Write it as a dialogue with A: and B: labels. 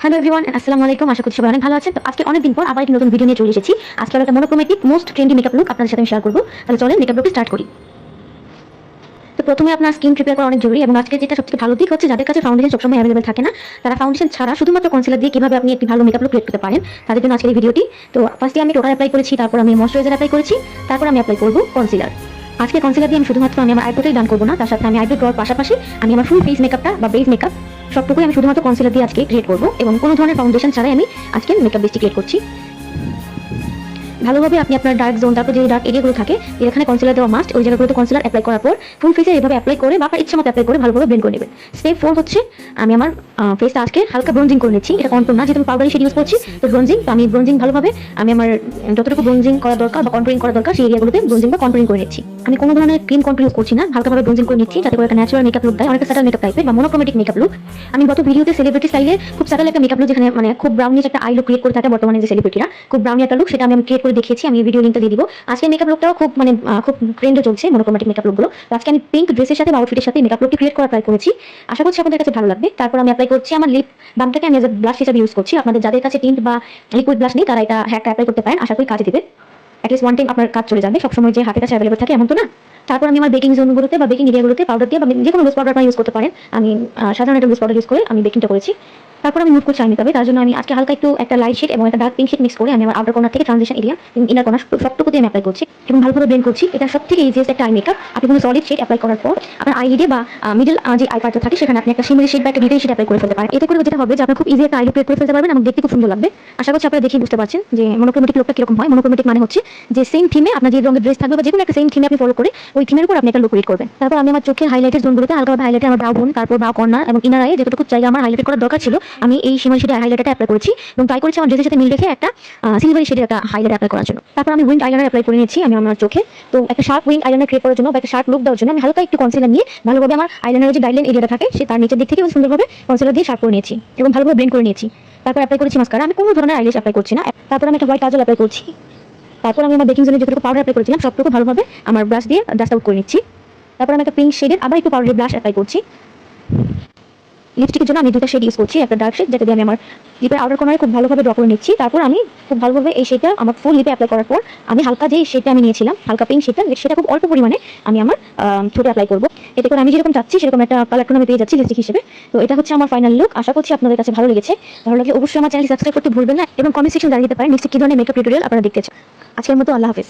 A: Hello everyone, আসসালামু আলাইকুম। আশা করছি সবাই অনেক ভালো আছেন। তো আজকে অনেকদিন পর আবার একটি নতুন ভিডিও নিয়ে চলে এসেছি। আজকে একটা monochromatic most trendy makeup look আপনাদের সাথে আমি শেয়ার করব। তাহলে চলেন মেকআপ লুকটি স্টার্ট করি। তো প্রথমে আপনার স্কিন প্রিপেয়ার করা অনেক জরুরি, এবং আজকে যেটা সবথেকে ভালো দিক হচ্ছে যাদের কাছে ফাউন্ডেশন সবসময় অ্যাভেলেবল থাকে না, তারা ফাউন্ডেশন ছাড়া শুধুমাত্র কনসিলার দিয়ে কিভাবে আপনি একটি ভালো মেকআপ লুক ক্রিয়েট করতে পারেন, তাদের জন্য আজকের এই ভিডিওটি। তো ফার্স্টে আমি টোনার অ্যাপ্লাই করেছি, তারপর আমি ময়শ্চারাইজার অ্যাপ্লাই করেছি, তারপর আমি অ্যাপ্লাই করব কনসিলার। আজকে কনসিলার দিয়ে আমি শুধুমাত্র আমার আইব্রোটাই ডান করবো না, তার সাথে আমি আইব্রো ড্রর পাশাপাশি আমি আমার ফুল ফেস মেকআপটা বা বেস মেকআপ সবটুকুই আমি শুধুমাত্র কনসিলার দিয়ে আজকে ক্রিয়েট করবো, এবং কোনো ধরনের ফাউন্ডেশন ছাড়াই আমি আজকে মেকআপ বেসটি ক্রিয়েট করছি। ভালোভাবে আপনি আপনার ডার্ক জোন, তারপর যে ডার্ক এরিয়াগুলো থাকে যেখানে কনসিলার দেওয়া মাস্ট, ওই জায়গাগুলোতে কনসিলার অ্যাপ্লাই করার পর ফুল ফেসে এভাবে অ্যাপ্লাই করে বা ইচ্ছা মতো অ্যাপ্লাই করে ভালোভাবে ব্লেন্ড করে নেবেন। স্টেপ 4 হচ্ছে আমি আমার ফেসটা আজকে হালকা ব্রোঞ্জিং করে নিচ্ছি। এটা কন্ট্রোল না, যেহেতু আমি পাউডারি শেড ইউজ করছি, তো ব্রোঞ্জিং, তো আমি ব্রোঞ্জিং ভালোভাবে আমি আমার যতটুকু ব্রোঞ্জিং করা দরকার বা কন্ট্রোলিং করা দরকার সেই এরিয়াগুলোতে ব্রোঞ্জিং বা কন্ট্রোলিং করে নিচ্ছি। আমি কোনো ধরনের ক্রিম কন্ট্রোল ইউজ করছি না, হালকাভাবে ব্রোঞ্জিং করে নিচ্ছি যাতে করে একটা ন্যাচারাল মেকআপ লুক দেয়, অনেকটা স্যাটাল মেকআপ টাইপের বা মনোক্রোমেটিক মেকআপ লুক। আমি গত ভিডিওতে সেলিব্রিটি স্টাইলে খুব স্যাটাল একটা মেকআপ লুক, যেখানে মানে খুব ব্রাউনিশ একটা আই লুক ক্রিয়েট করে থাকে বর্তমানে যে সেলিব্রিটিরা, খুব ব্রাউনি একটা লুক, সেটা আমি ক্রিয়েট করে দেখিয়েছি। আমি ভিডিও লিঙ্কটা দিয়ে দিব। আজকে মেকআপ লুকটাও খুব খুব ট্রেন্ডে চলছে মনোক্রোমেটিক মেকআপ লুকগুলো। তো আজকে আমি পিঙ্ক ড্রেসের সাথে বা আউটফিটের সাথে মেকআপ লুকটি ক্রিয়েট করা ট্রাই করেছি। আশা করছি আপনাদের কাছে ভালো লাগবে। তারপর আমি অ্যাপ্লাই করছি আমার লিপ বামটাকে আমি ব্লাশ হিসেবে ইউজ করছি। আপনাদের যাদের কাছে টিন্ট বা লিকুইড ব্লাশ নেই তারা এটা হ্যাকটা অ্যাপ্লাই করতে পারেন, আশা করি কাজে দিবে। অ্যাটলিস্ট ওয়ান টাইম আপনার কাজ চলে যাবে, সবসময় যে হাতের কাছে অ্যাভেলেবল থাকে এমন তো না। তারপর আমি আমার বেকিং জোনগুলোতে বা বেকিং এরিয়াগুলোতে পাউডার দিয়ে বা যে কোনো লুজ পাউডার আপনারা ইউজ করতে পারেন। আমি সাধারণ একটা লুজ পাউডার ইউজ করে আমি বেকিংটা করেছি। তারপর আমি মুভ করছি আই মেকআপে। তার জন্য আমি আজকে হালকা একটু একটা লাইট শেড এবং একটা ডার্ক পিঙ্ক শেড মিক্স করে আমি আমার আউটার কর্নার থেকে ট্রানজিশন এরিয়া ইনার কর্নার সবটুকুতে আমি অ্যাপ্লাই করছি এবং ভালোভাবে ব্লেন্ড করছি। এটা সবথেকে ইজিয়েস্ট একটা আই মেকআপ। আপনি কোনো সলিড শেড অ্যাপ্লাই করার পর আপনার আই লিডে বা মিডল যে আই পার্টটা থাকে সেখানে আপনি একটা শিমারি শেড বা একটা ডিটেইল শেড অ্যাপ্লাই করে ফেলতে পারেন। এতে করে যেটা হবে যে আপনি খুব ইজি একটা আই ক্রিয়েট করে ফেলতে পারবেন এবং দেখতে খুব সুন্দর লাগবে। আশা করছি আপনারা দেখেই বুঝতে পারছেন যে মনোক্রোমেটিক লুকটা কিরকম হয়। মনোক্রোমেটিক মানে হচ্ছে যে সেম থিমে আপনার যে রঙের ড্রেস থাকবে বা যে কোনো একটা সেম থিমে আপনি ফলো করে ওই থিমের উপর আপনি একটা লুক ক্রিয়েট করবেন। তারপর আমি আমার চোখের হাইলাইটের জোনগুলোতে হালকাভাবে হাইলাইটে আমার ব্রাউ বোন, তারপর ব্রাউ কর্নার এবং ইনার আই যেটুকু জায়গা আমার হাইলাইট করার দরকার ছিল আমি এই শিমারি শেডে হাইলাইটারটা অ্যাপ্লাই করেছি এবং ট্রাই করেছি আমার ড্রেসের সাথে মিল রেখে একটা সিলভারি শেডের একটা হাইলাইট অ্যাপ্লাই করার জন্য। তারপর আমি উইং আইলাইনার অ্যাপ্লাই করে নিয়েছি আমি আমার চোখে। তো একটা শার্প উইং আইলাইনার ক্রিয়েট করার জন্য বা একটা শার্প লুক দেওয়ার জন্য আমি হালকা একটু কনসিলার নিয়ে ভালোভাবে আমার আইলাইনারের যে গাইডলাইন এরিয়াটা থাকে সে তার নিচের দিক থেকে সুন্দরভাবে কনসিলার দিয়ে শার্প করে নিয়েছি এবং ভালোভাবে ব্লেন্ড করে নিয়েছি। তারপর অ্যাপ্লাই করেছি মাস্কারা। আমি কোনো ধরনের আইল্যাশ অ্যাপ্লাই করছি না। তারপর আমি একটা হোয়াইট কাজল অ্যাপ্লাই করছি। তারপর আমি আমার বেকিং জোনে যেটুকু পাউডার অ্যাপ্লাই করেছিলাম সবটুকু ভালোভাবে আমার ব্রাশ দিয়ে ডাস্ট আউট করে নিচ্ছি। তারপর আমি একটা পিঙ্ক শেডের আবার একটু পাউডার ব্লাশ অ্যাপ্লাই করছি। লিপস্টিকের জন্য আমি দুটো শেড ইউজ করছি, একটা ডার্ক শেড যেটা দিয়ে আমি আমার লিপের আউটার কর্নারে খুব ভালোভাবে ড্র করে নিচ্ছি। তারপর আমি খুব ভালোভাবে এই শেডটা আমার ফুল লিপে অ্যাপ্লাই করার পর আমি হালকা যে শেডটা আমি নিয়েছিলাম হালকা পিঙ্ক শেডটা, সেটা খুব অল্প পরিমাণে আমি আমার ঠোঁটে অ্যাপ্লাই করবো। এতে করে আমি যেরকম চাচ্ছি সেরকম একটা কালার টোন আমি পেয়ে যাচ্ছি লিপস্টিক হিসেবে। তো এটা হচ্ছে আমার ফাইনাল লুক। আশা করছি আপনাদের কাছে ভালো লেগেছে। ভালো লাগলে অবশ্যই আমার চ্যানেলটি সাবস্ক্রাইব করতে ভুলবেন না এবং কমেন্ট সেকশন জানিয়ে দিতে পারেন নেক্সট কি ধরনের মেকআপ টিউটোরিয়াল আপনারা দেখতে চান। আজকের মতো আল্লাহ হাফেজ।